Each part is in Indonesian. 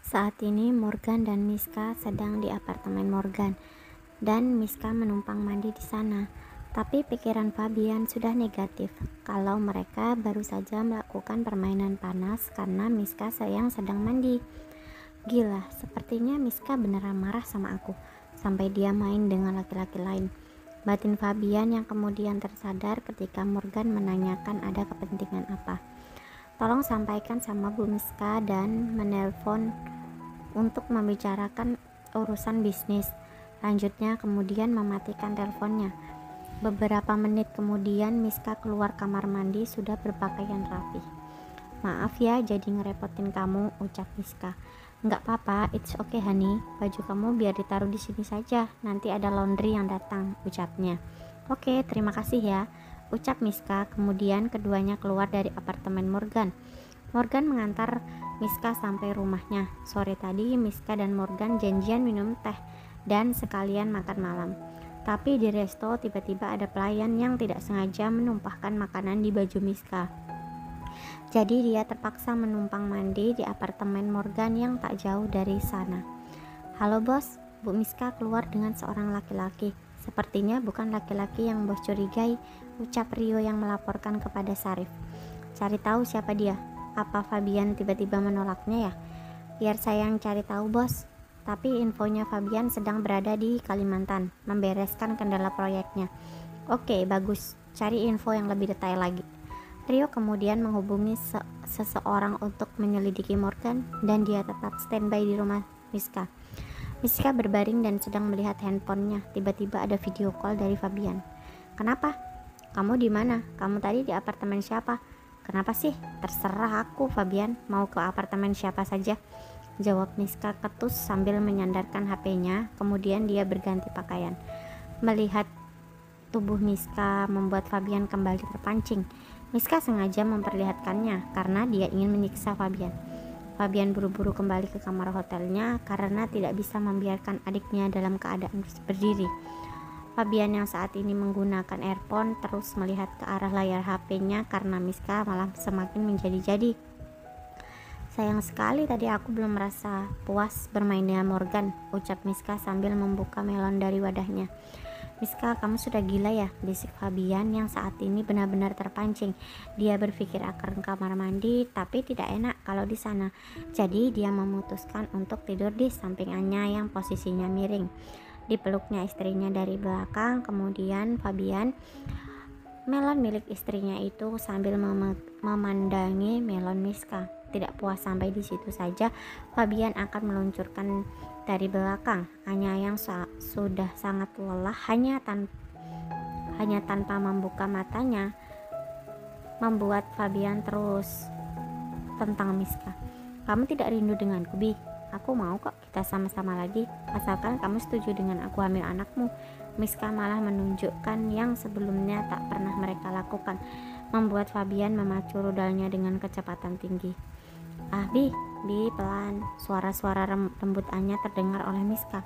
Saat ini Morgan dan Miska sedang di apartemen Morgan dan Miska menumpang mandi di sana. Tapi pikiran Fabian sudah negatif kalau mereka baru saja melakukan permainan panas karena Miska sedang mandi. Gila, sepertinya Miska beneran marah sama aku sampai dia main dengan laki-laki lain. Batin Fabian yang kemudian tersadar ketika Morgan menanyakan ada kepentingan apa. Tolong sampaikan sama Bu Miska dan menelpon untuk membicarakan urusan bisnis. Lanjutnya kemudian mematikan teleponnya. Beberapa menit kemudian Miska keluar kamar mandi sudah berpakaian rapi. Maaf ya jadi ngerepotin kamu, ucap Miska. Enggak apa-apa, it's okay honey. Baju kamu biar ditaruh di sini saja, nanti ada laundry yang datang, ucapnya. Oke, terima kasih ya, ucap Miska. Kemudian keduanya keluar dari apartemen Morgan. Morgan mengantar Miska sampai rumahnya. Sore tadi Miska dan Morgan janjian minum teh dan sekalian makan malam. Tapi di resto tiba-tiba ada pelayan yang tidak sengaja menumpahkan makanan di baju Miska. Jadi dia terpaksa menumpang mandi di apartemen Morgan yang tak jauh dari sana. Halo bos, Bu Miska keluar dengan seorang laki-laki. Sepertinya bukan laki-laki yang bos curigai, ucap Rio yang melaporkan kepada Sarif. Cari tahu siapa dia. Apa Fabian tiba-tiba menolaknya ya? Biar saya yang cari tahu bos. Tapi infonya Fabian sedang berada di Kalimantan, membereskan kendala proyeknya. Oke, bagus. Cari info yang lebih detail lagi. Rio kemudian menghubungi seseorang untuk menyelidiki Morgan dan dia tetap standby di rumah Miska. Miska berbaring dan sedang melihat handphonenya. Tiba-tiba ada video call dari Fabian. Kenapa? Kamu di mana? Kamu tadi di apartemen siapa? Kenapa sih? Terserah aku, Fabian. Mau ke apartemen siapa saja? Jawab Miska ketus sambil menyandarkan HP-nya. Kemudian dia berganti pakaian. Melihat tubuh Miska membuat Fabian kembali terpancing. Miska sengaja memperlihatkannya karena dia ingin menyiksa Fabian. Fabian buru-buru kembali ke kamar hotelnya karena tidak bisa membiarkan adiknya dalam keadaan berdiri. Fabian yang saat ini menggunakan earphone terus melihat ke arah layar HP-nya karena Miska malah semakin menjadi-jadi. Sayang sekali tadi aku belum merasa puas bermain dengan Morgan, ucap Miska sambil membuka melon dari wadahnya. Miska, kamu sudah gila ya, bisik Fabian yang saat ini benar-benar terpancing. Dia berpikir akan kamar mandi, tapi tidak enak kalau di sana. Jadi dia memutuskan untuk tidur di samping Anya yang posisinya miring. Dipeluknya istrinya dari belakang, kemudian Fabian melon milik istrinya itu sambil memandangi melon Miska. Tidak puas sampai di situ saja, Fabian akan meluncurkan dari belakang. Anya yang sudah sangat lelah hanya tanpa membuka matanya membuat Fabian terus tentang Miska. Kamu tidak rindu denganku, Bi? Aku mau kok kita sama-sama lagi, asalkan kamu setuju dengan aku hamil anakmu. Miska malah menunjukkan yang sebelumnya tak pernah mereka lakukan, membuat Fabian memacu rudalnya dengan kecepatan tinggi. Bi, pelan. Suara-suara lembut Anya terdengar oleh Miska,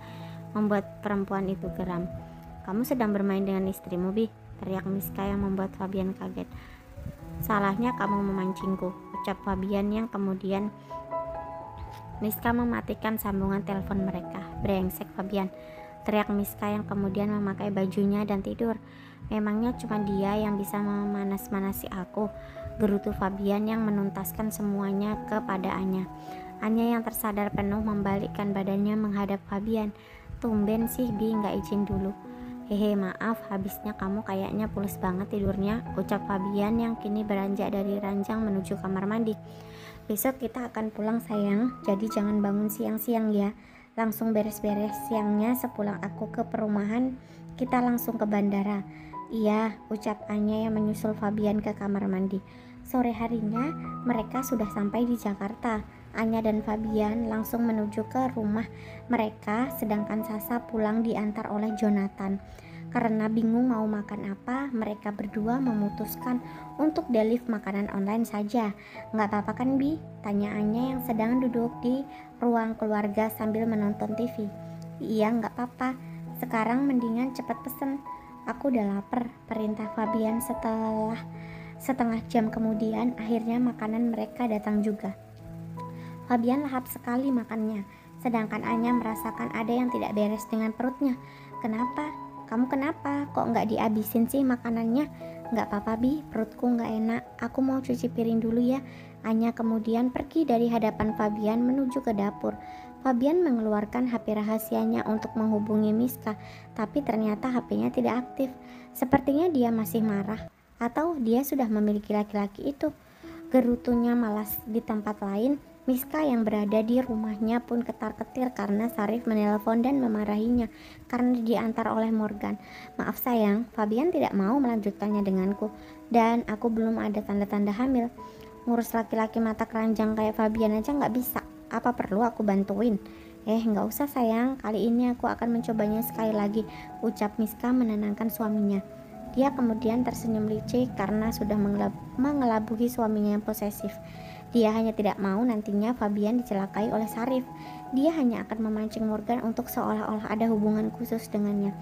membuat perempuan itu geram. Kamu sedang bermain dengan istrimu, Bi, teriak Miska yang membuat Fabian kaget. Salahnya kamu memancingku, ucap Fabian yang kemudian Miska mematikan sambungan telepon mereka. Brengsek Fabian, teriak Miska yang kemudian memakai bajunya dan tidur. Memangnya cuma dia yang bisa memanas-manasi aku, gerutu Fabian yang menuntaskan semuanya kepada Anya. Anya yang tersadar penuh membalikkan badannya menghadap Fabian. Tumben sih Bi nggak izin dulu. Hehe, maaf, habisnya kamu kayaknya pules banget tidurnya, ucap Fabian yang kini beranjak dari ranjang menuju kamar mandi. Besok kita akan pulang sayang, jadi jangan bangun siang-siang ya. Langsung beres-beres siangnya sepulang aku ke perumahan, kita langsung ke bandara. Iya, ucap Anya yang menyusul Fabian ke kamar mandi. Sore harinya mereka sudah sampai di Jakarta. Anya dan Fabian langsung menuju ke rumah mereka, sedangkan Sasa pulang diantar oleh Jonathan. Karena bingung mau makan apa, mereka berdua memutuskan untuk deliver makanan online saja. Nggak apa-apa kan Bi? Tanya Anya yang sedang duduk di ruang keluarga sambil menonton TV. Iya nggak apa-apa, sekarang mendingan cepat pesen. Aku udah lapar, perintah Fabian. Setelah setengah jam kemudian, akhirnya makanan mereka datang juga. Fabian lahap sekali makannya, sedangkan Anya merasakan ada yang tidak beres dengan perutnya. Kenapa? Kamu kenapa? Kok nggak dihabisin sih makanannya? Nggak apa-apa Bi, perutku nggak enak. Aku mau cuci piring dulu ya. Anya kemudian pergi dari hadapan Fabian menuju ke dapur. Fabian mengeluarkan HP rahasianya untuk menghubungi Miska, tapi ternyata HP-nya tidak aktif. Sepertinya dia masih marah, atau dia sudah memiliki laki-laki itu. Gerutunya malas di tempat lain. Miska yang berada di rumahnya pun ketar-ketir karena Sarif menelpon dan memarahinya karena diantar oleh Morgan. Maaf sayang, Fabian tidak mau melanjutkannya denganku, dan aku belum ada tanda-tanda hamil. Ngurus laki-laki mata keranjang kayak Fabian aja nggak bisa. Apa perlu aku bantuin? Nggak usah sayang, kali ini aku akan mencobanya sekali lagi, ucap Miska menenangkan suaminya. Dia kemudian tersenyum licik karena sudah mengelabuhi suaminya yang posesif. Dia hanya tidak mau nantinya Fabian dicelakai oleh Sarif. Dia hanya akan memancing Morgan untuk seolah-olah ada hubungan khusus dengannya.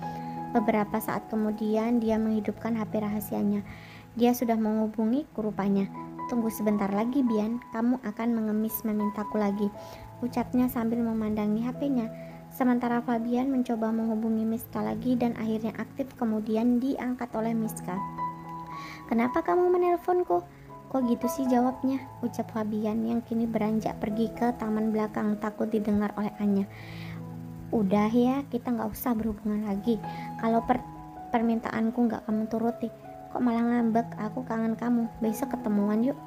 Beberapa saat kemudian dia menghidupkan HP rahasianya. Dia sudah menghubungiku rupanya. Tunggu sebentar lagi Bian, kamu akan mengemis memintaku lagi, ucapnya sambil memandangi HP-nya. Sementara Fabian mencoba menghubungi Miska lagi dan akhirnya aktif kemudian diangkat oleh Miska. Kenapa kamu menelponku? Kok gitu sih jawabnya, ucap Fabian yang kini beranjak pergi ke taman belakang takut didengar oleh Anya. Udah ya, kita gak usah berhubungan lagi. Kalau permintaanku gak kamu turuti, kok malah ngambek, aku kangen kamu, besok ketemuan yuk.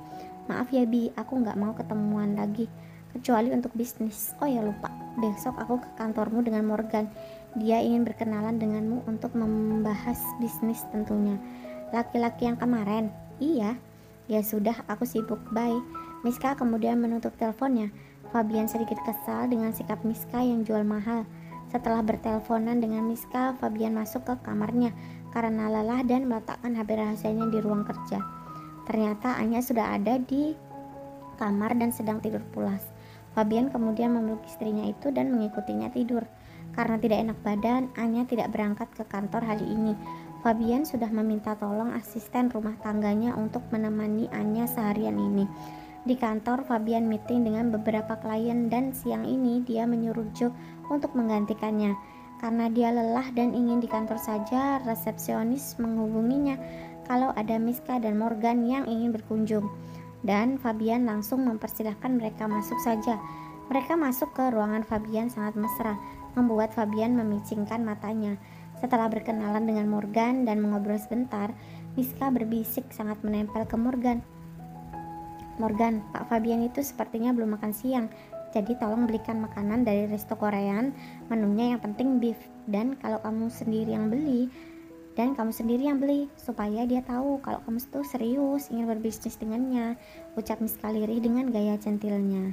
Maaf ya Bi, aku gak mau ketemuan lagi, kecuali untuk bisnis. Oh ya lupa, besok aku ke kantormu dengan Morgan. Dia ingin berkenalan denganmu untuk membahas bisnis tentunya. Laki-laki yang kemarin? Iya. Ya sudah, aku sibuk, bye. Miska kemudian menutup teleponnya. Fabian sedikit kesal dengan sikap Miska yang jual mahal. Setelah berteleponan dengan Miska, Fabian masuk ke kamarnya karena lelah dan meletakkan HP rahasianya di ruang kerja. Ternyata Anya sudah ada di kamar dan sedang tidur pulas. Fabian kemudian memeluk istrinya itu dan mengikutinya tidur. Karena tidak enak badan, Anya tidak berangkat ke kantor hari ini. Fabian sudah meminta tolong asisten rumah tangganya untuk menemani Anya seharian ini. Di kantor, Fabian meeting dengan beberapa klien dan siang ini dia menyuruh Joe untuk menggantikannya. Karena dia lelah dan ingin di kantor saja, resepsionis menghubunginya kalau ada Miska dan Morgan yang ingin berkunjung. Dan Fabian langsung mempersilahkan mereka masuk saja. Mereka masuk ke ruangan Fabian sangat mesra, membuat Fabian memicingkan matanya. Setelah berkenalan dengan Morgan dan mengobrol sebentar, Miska berbisik sangat menempel ke Morgan. Morgan, Pak Fabian itu sepertinya belum makan siang, jadi tolong belikan makanan dari resto Korean, menunya yang penting beef, dan kamu sendiri yang beli, supaya dia tahu kalau kamu itu serius ingin berbisnis dengannya, ucap Miska lirih dengan gaya centilnya.